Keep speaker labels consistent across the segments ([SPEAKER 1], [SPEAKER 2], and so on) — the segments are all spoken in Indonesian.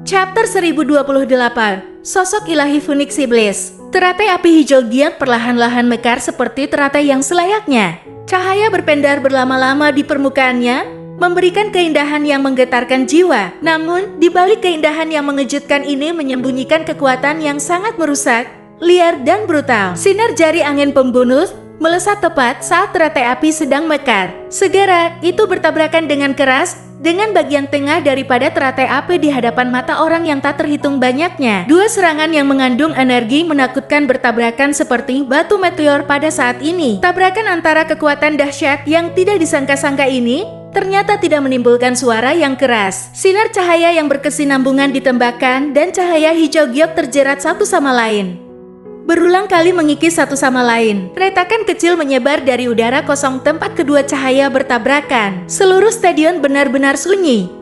[SPEAKER 1] Chapter 1028, Sosok Ilahi Phoenix Iblis. Teratai api hijau giat perlahan-lahan mekar seperti teratai yang selayaknya. Cahaya berpendar berlama-lama di permukaannya, memberikan keindahan yang menggetarkan jiwa. Namun, di balik keindahan yang mengejutkan ini menyembunyikan kekuatan yang sangat merusak, liar dan brutal. Sinar jari angin pembunuh melesat tepat saat teratai api sedang mekar. Segera, itu bertabrakan dengan keras dengan bagian tengah daripada teratai api di hadapan mata orang yang tak terhitung banyaknya. Dua serangan yang mengandung energi menakutkan bertabrakan seperti batu meteor pada saat ini. Tabrakan antara kekuatan dahsyat yang tidak disangka-sangka ini ternyata tidak menimbulkan suara yang keras. Sinar cahaya yang berkesinambungan ditembakkan dan cahaya hijau giok terjerat satu sama lain, berulang kali mengikis satu sama lain. Retakan kecil menyebar dari udara kosong tempat kedua cahaya bertabrakan. Seluruh stadion benar-benar sunyi.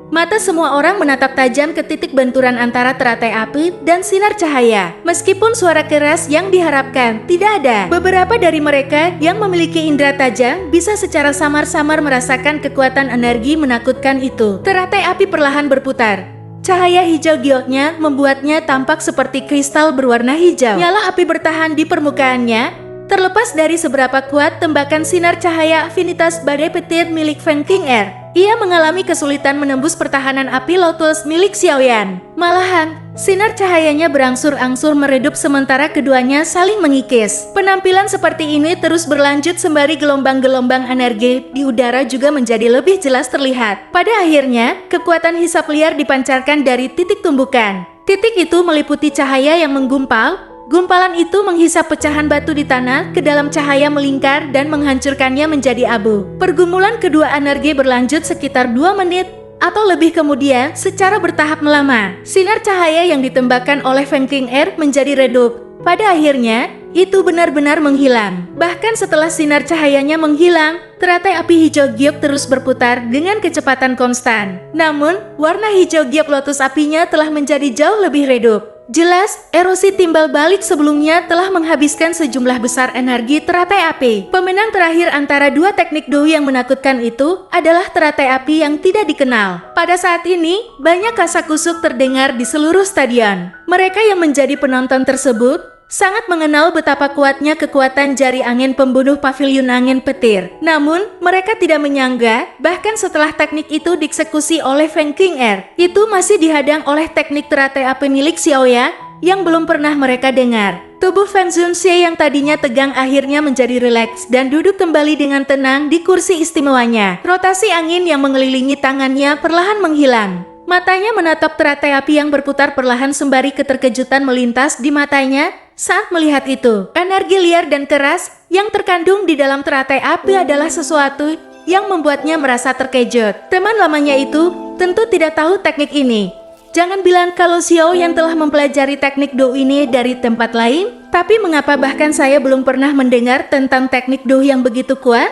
[SPEAKER 1] Mata semua orang menatap tajam ke titik benturan antara teratai api dan sinar cahaya. Meskipun suara keras yang diharapkan tidak ada, beberapa dari mereka yang memiliki indera tajam bisa secara samar-samar merasakan kekuatan energi menakutkan itu. Teratai api perlahan berputar. Cahaya hijau gioknya membuatnya tampak seperti kristal berwarna hijau. Nyala api bertahan di permukaannya, terlepas dari seberapa kuat tembakan sinar cahaya afinitas badai petir milik Feng King Air. Ia mengalami kesulitan menembus pertahanan api Lotus milik Xiaoyan. Malahan, sinar cahayanya berangsur-angsur meredup sementara keduanya saling mengikis. Penampilan seperti ini terus berlanjut sembari gelombang-gelombang energi di udara juga menjadi lebih jelas terlihat. Pada akhirnya, kekuatan hisap liar dipancarkan dari titik tumbukan. Titik itu meliputi cahaya yang menggumpal. Gumpalan itu menghisap pecahan batu di tanah ke dalam cahaya melingkar dan menghancurkannya menjadi abu. Pergumulan kedua energi berlanjut sekitar 2 menit atau lebih kemudian secara bertahap melamar. Sinar cahaya yang ditembakkan oleh Feng King Air menjadi redup. Pada akhirnya, itu benar-benar menghilang. Bahkan setelah sinar cahayanya menghilang, teratai api hijau giok terus berputar dengan kecepatan konstan. Namun, warna hijau giok lotus apinya telah menjadi jauh lebih redup. Jelas, erosi timbal balik sebelumnya telah menghabiskan sejumlah besar energi teratai api. Pemenang terakhir antara dua teknik Do yang menakutkan itu adalah teratai api yang tidak dikenal. Pada saat ini, banyak kasak-kusuk terdengar di seluruh stadion. Mereka yang menjadi penonton tersebut sangat mengenal betapa kuatnya kekuatan jari angin pembunuh pavilion angin petir. Namun, mereka tidak menyangka, bahkan setelah teknik itu dieksekusi oleh Feng King Air, itu masih dihadang oleh teknik teratai api milik Xiaoya yang belum pernah mereka dengar. Tubuh Feng Zunxie yang tadinya tegang akhirnya menjadi rileks dan duduk kembali dengan tenang di kursi istimewanya. Rotasi angin yang mengelilingi tangannya perlahan menghilang. Matanya menatap teratai api yang berputar perlahan sembari keterkejutan melintas di matanya saat melihat itu. Energi liar dan keras yang terkandung di dalam teratai api adalah sesuatu yang membuatnya merasa terkejut. Teman lamanya itu tentu tidak tahu teknik ini. Jangan bilang kalau Xiao yang telah mempelajari teknik Do ini dari tempat lain, tapi mengapa bahkan saya belum pernah mendengar tentang teknik Do yang begitu kuat?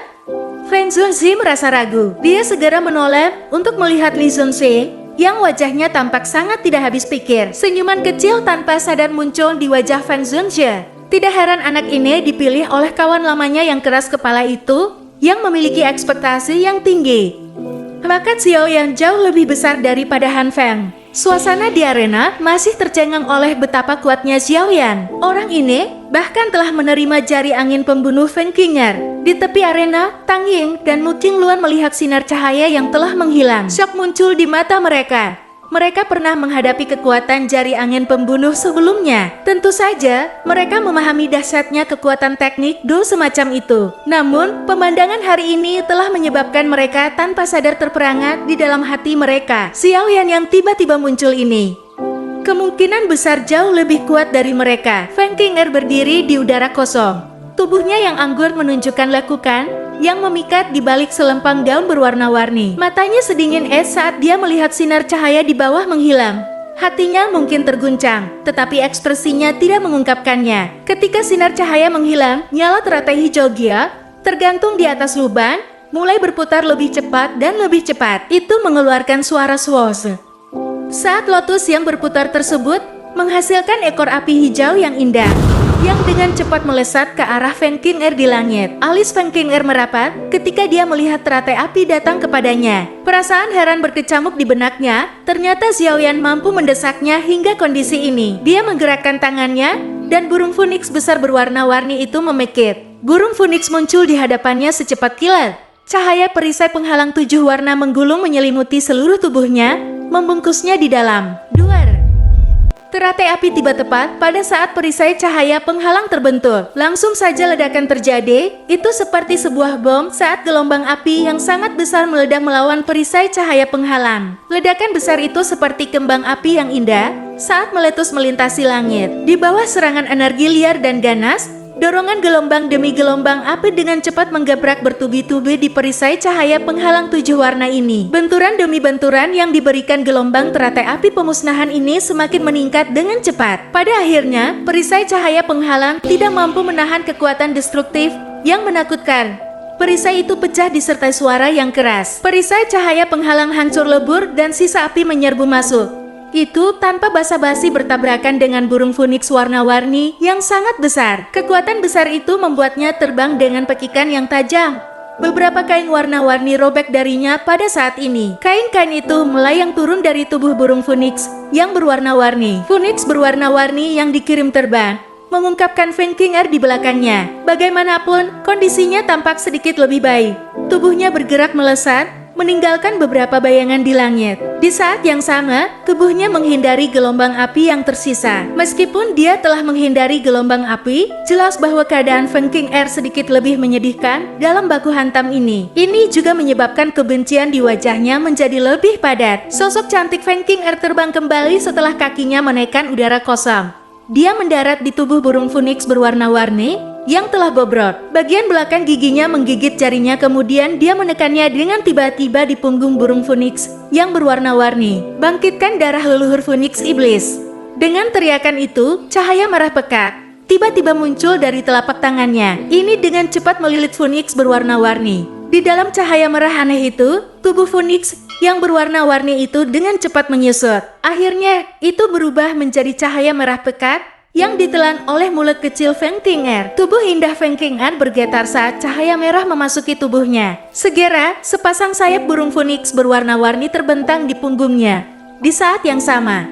[SPEAKER 1] Feng Zunxie merasa ragu. Dia segera menoleh untuk melihat Li Zunxie yang wajahnya tampak sangat tidak habis pikir. Senyuman kecil tanpa sadar muncul di wajah Feng Zunxie. Tidak heran anak ini dipilih oleh kawan lamanya yang keras kepala itu, yang memiliki ekspektasi yang tinggi. Bakat Xiao yang jauh lebih besar daripada Han Feng. Suasana di arena masih tercengang oleh betapa kuatnya Xiaoyan. Orang ini bahkan telah menerima jari angin pembunuh Feng King Air. Di tepi arena, Tang Ying dan Mu Qingluan melihat sinar cahaya yang telah menghilang. Syok muncul di mata mereka. Mereka pernah menghadapi kekuatan jari angin pembunuh sebelumnya. Tentu saja, mereka memahami dahsyatnya kekuatan teknik Do semacam itu. Namun, pemandangan hari ini telah menyebabkan mereka tanpa sadar terperangah di dalam hati mereka. Xiaoyan yang tiba-tiba muncul ini kemungkinan besar jauh lebih kuat dari mereka. Feng King Air berdiri di udara kosong. Tubuhnya yang anggur menunjukkan lekukan yang memikat di balik selempang daun berwarna-warni. Matanya sedingin es saat dia melihat sinar cahaya di bawah menghilang. Hatinya mungkin terguncang, tetapi ekspresinya tidak mengungkapkannya. Ketika sinar cahaya menghilang, nyala teratai hijau giok tergantung di atas lubang, mulai berputar lebih cepat dan lebih cepat. Itu mengeluarkan suara swoosh. Saat lotus yang berputar tersebut menghasilkan ekor api hijau yang indah. yang dengan cepat melesat ke arah Feng Qing'er di langit. Alis Feng Qing'er merapat ketika dia melihat teratai api datang kepadanya. Perasaan heran berkecamuk di benaknya, ternyata Xiaoyan mampu mendesaknya hingga kondisi ini. Dia menggerakkan tangannya, dan burung Phoenix besar berwarna-warni itu memekik. Burung Phoenix muncul di hadapannya secepat kilat. Cahaya perisai penghalang 7 warna menggulung menyelimuti seluruh tubuhnya, membungkusnya di dalam. Duar! Teratai api tiba tepat pada saat perisai cahaya penghalang terbentuk. Langsung saja ledakan terjadi, itu seperti sebuah bom saat gelombang api yang sangat besar meledak melawan perisai cahaya penghalang. Ledakan besar itu seperti kembang api yang indah saat meletus melintasi langit. Di bawah serangan energi liar dan ganas, dorongan gelombang demi gelombang api dengan cepat menggebrak bertubi-tubi di perisai cahaya penghalang 7 warna ini. Benturan demi benturan yang diberikan gelombang teratai api pemusnahan ini semakin meningkat dengan cepat. Pada akhirnya, perisai cahaya penghalang tidak mampu menahan kekuatan destruktif yang menakutkan. Perisai itu pecah disertai suara yang keras. Perisai cahaya penghalang hancur lebur dan sisa api menyerbu masuk. Itu tanpa basa-basi bertabrakan dengan burung Phoenix warna-warni yang sangat besar. Kekuatan besar itu membuatnya terbang dengan pekikan yang tajam. Beberapa kain warna-warni robek darinya pada saat ini. Kain-kain itu melayang turun dari tubuh burung Phoenix yang berwarna-warni. Phoenix berwarna-warni yang dikirim terbang mengungkapkan Feng Qing'er di belakangnya. Bagaimanapun, kondisinya tampak sedikit lebih baik. Tubuhnya bergerak melesat, meninggalkan beberapa bayangan di langit. Di saat yang sama, tubuhnya menghindari gelombang api yang tersisa. Meskipun dia telah menghindari gelombang api, jelas bahwa keadaan Feng Qing'er sedikit lebih menyedihkan dalam baku hantam ini. Ini juga menyebabkan kebencian di wajahnya menjadi lebih padat. Sosok cantik Feng Qing'er terbang kembali setelah kakinya menaikkan udara kosong. Dia mendarat di tubuh burung Phoenix berwarna-warni yang telah bobrok. Bagian belakang giginya menggigit jarinya, kemudian dia menekannya dengan tiba-tiba di punggung burung Phoenix yang berwarna-warni. Bangkitkan darah leluhur Phoenix iblis. Dengan teriakan itu, cahaya merah pekat tiba-tiba muncul dari telapak tangannya. Ini dengan cepat melilit Phoenix berwarna-warni. Di dalam cahaya merah aneh itu, tubuh Phoenix yang berwarna-warni itu dengan cepat menyusut. Akhirnya, itu berubah menjadi cahaya merah pekat yang ditelan oleh mulut kecil Feng Qing'er. Tubuh indah Feng Qing'er bergetar saat cahaya merah memasuki tubuhnya. Segera, sepasang sayap burung Phoenix berwarna-warni terbentang di punggungnya. Di saat yang sama,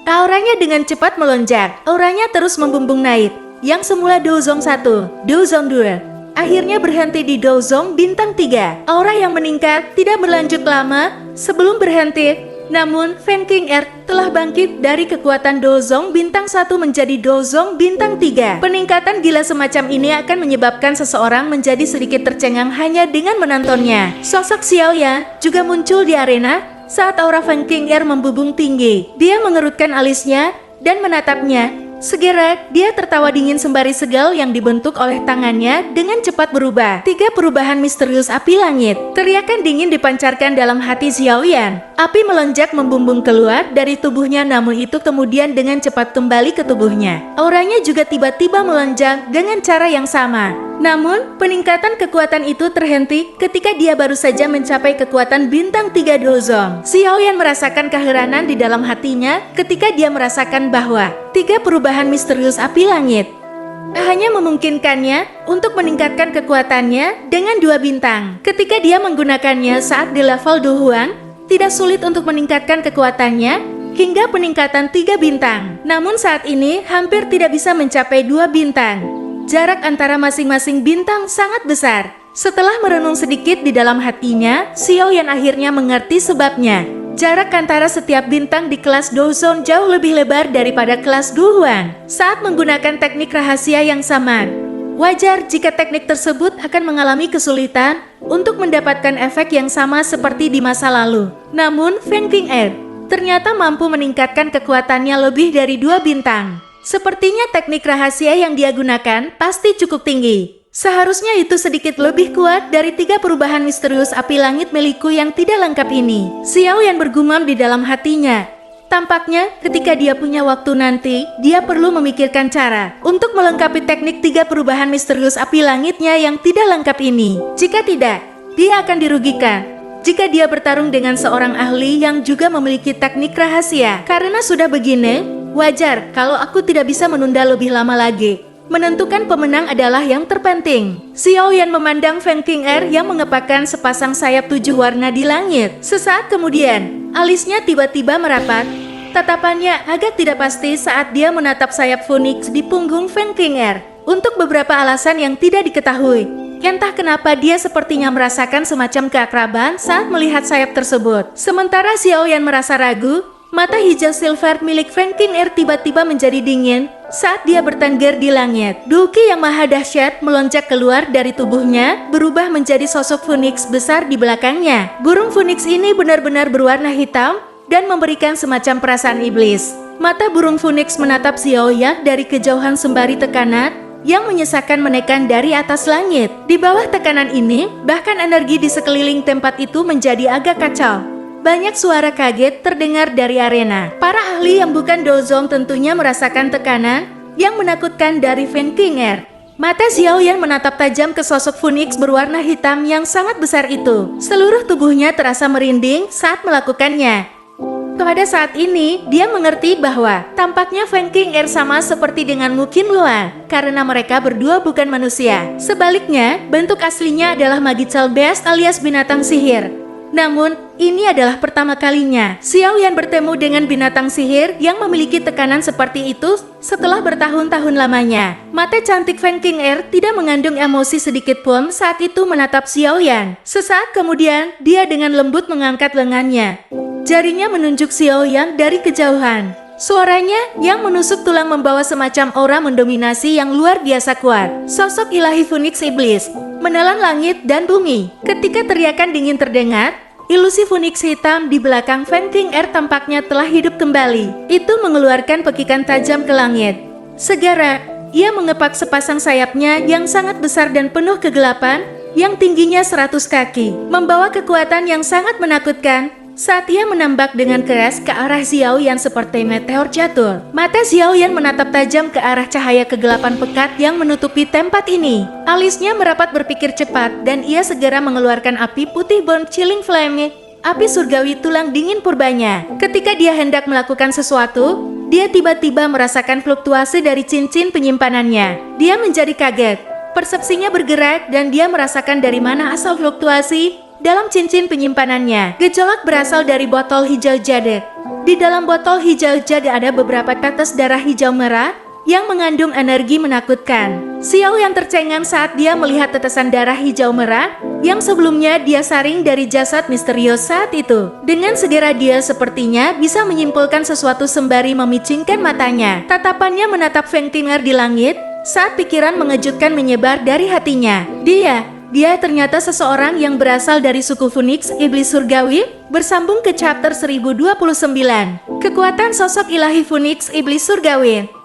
[SPEAKER 1] auranya dengan cepat melonjak. Auranya terus membumbung naik. Yang semula Douzong 1, Douzong 2, akhirnya berhenti di Douzong bintang 3. Aura yang meningkat tidak berlanjut lama sebelum berhenti. Namun, Feng Qing'er telah bangkit dari kekuatan Douzong bintang 1 menjadi Douzong bintang 3. Peningkatan gila semacam ini akan menyebabkan seseorang menjadi sedikit tercengang hanya dengan menontonnya. Sosok Xiaoyan juga muncul di arena saat aura Feng Qing'er membubung tinggi. Dia mengerutkan alisnya dan menatapnya. Segera, dia tertawa dingin sembari segel yang dibentuk oleh tangannya dengan cepat berubah. 3 perubahan misterius api langit. Teriakan dingin dipancarkan dalam hati Xiaoyan. Api melonjak membumbung keluar dari tubuhnya, namun itu kemudian dengan cepat kembali ke tubuhnya. Auranya juga tiba-tiba melonjak dengan cara yang sama. Namun, peningkatan kekuatan itu terhenti ketika dia baru saja mencapai kekuatan bintang 3 Douzong. Xiaoyan merasakan keheranan di dalam hatinya ketika dia merasakan bahwa 3 perubahan misterius api langit hanya memungkinkannya untuk meningkatkan kekuatannya dengan 2 bintang. Ketika dia menggunakannya saat di level Duhuang, tidak sulit untuk meningkatkan kekuatannya hingga peningkatan 3 bintang. Namun saat ini hampir tidak bisa mencapai 2 bintang. Jarak antara masing-masing bintang sangat besar. Setelah merenung sedikit di dalam hatinya, Xiaoyan akhirnya mengerti sebabnya. Jarak antara setiap bintang di kelas Douzong jauh lebih lebar daripada kelas Duhuang. Saat menggunakan teknik rahasia yang sama, wajar jika teknik tersebut akan mengalami kesulitan untuk mendapatkan efek yang sama seperti di masa lalu. Namun, Feng Qing'er ternyata mampu meningkatkan kekuatannya lebih dari 2 bintang. Sepertinya teknik rahasia yang dia gunakan pasti cukup tinggi. Seharusnya itu sedikit lebih kuat dari 3 perubahan misterius api langit milikku yang tidak lengkap ini. Xiaoyan bergumam di dalam hatinya. Tampaknya ketika dia punya waktu nanti, dia perlu memikirkan cara untuk melengkapi teknik 3 perubahan misterius api langitnya yang tidak lengkap ini. Jika tidak, dia akan dirugikan jika dia bertarung dengan seorang ahli yang juga memiliki teknik rahasia. Karena sudah begini, wajar kalau aku tidak bisa menunda lebih lama lagi. Menentukan pemenang adalah yang terpenting. Xiao Yan memandang Feng Qing'er yang mengepakkan sepasang sayap 7 warna di langit. Sesaat kemudian, alisnya tiba-tiba merapat. Tatapannya agak tidak pasti saat dia menatap sayap Phoenix di punggung Feng Qing'er. Untuk beberapa alasan yang tidak diketahui, entah kenapa dia sepertinya merasakan semacam keakraban saat melihat sayap tersebut. Sementara Xiao Yan merasa ragu, mata hijau silver milik Feng Qing'er tiba-tiba menjadi dingin saat dia bertengger di langit. Duki yang maha dahsyat melonjak keluar dari tubuhnya, berubah menjadi sosok Phoenix besar di belakangnya. Burung Phoenix ini benar-benar berwarna hitam dan memberikan semacam perasaan iblis. Mata burung Phoenix menatap Xiao Yan dari kejauhan sembari tekanan yang menyesakan menekan dari atas langit. Di bawah tekanan ini, bahkan energi di sekeliling tempat itu menjadi agak kacau. Banyak suara kaget terdengar dari arena. Para ahli yang bukan Dozong tentunya merasakan tekanan yang menakutkan dari Feng Qing'er. Mata Xiao Yan menatap tajam ke sosok Phoenix berwarna hitam yang sangat besar itu. Seluruh tubuhnya terasa merinding saat melakukannya. Pada saat ini, dia mengerti bahwa tampaknya Feng Qing'er sama seperti dengan Mu Qinluan, karena mereka berdua bukan manusia. Sebaliknya, bentuk aslinya adalah Magical Beast alias binatang sihir. Namun, ini adalah pertama kalinya Xiao Yan bertemu dengan binatang sihir yang memiliki tekanan seperti itu setelah bertahun-tahun lamanya. Mata cantik Feng Qing'er tidak mengandung emosi sedikit pun saat itu menatap Xiao Yan. Sesaat kemudian, dia dengan lembut mengangkat lengannya. Jarinya menunjuk Xiao Yan dari kejauhan. Suaranya yang menusuk tulang membawa semacam aura mendominasi yang luar biasa kuat. Sosok ilahi Phoenix Iblis menelan langit dan bumi. Ketika teriakan dingin terdengar, ilusi Phoenix hitam di belakang Feng Qing'er tampaknya telah hidup kembali. Itu mengeluarkan pekikan tajam ke langit. Segera, ia mengepak sepasang sayapnya yang sangat besar dan penuh kegelapan, yang tingginya 100 kaki, membawa kekuatan yang sangat menakutkan. Saat ia menembak dengan keras ke arah Xiao Yan seperti meteor jatuh. Mata Xiao Yan menatap tajam ke arah cahaya kegelapan pekat yang menutupi tempat ini. Alisnya merapat berpikir cepat dan ia segera mengeluarkan api putih Bone Chilling Flame, api surgawi tulang dingin purbanya. Ketika dia hendak melakukan sesuatu, dia tiba-tiba merasakan fluktuasi dari cincin penyimpanannya. Dia menjadi kaget. Persepsinya bergerak dan dia merasakan dari mana asal fluktuasi dalam cincin penyimpanannya. Gejolak berasal dari botol hijau jade. Di dalam botol hijau jade ada beberapa tetes darah hijau merah yang mengandung energi menakutkan. Xiao yang tercengang saat dia melihat tetesan darah hijau merah yang sebelumnya dia saring dari jasad misterius saat itu. Dengan segera dia sepertinya bisa menyimpulkan sesuatu sembari memicingkan matanya. Tatapannya menatap Feng Qing'er di langit saat pikiran mengejutkan menyebar dari hatinya. Dia ternyata seseorang yang berasal dari suku Phoenix Iblis Surgawi. Bersambung ke chapter 1029. Kekuatan sosok ilahi Phoenix Iblis Surgawi.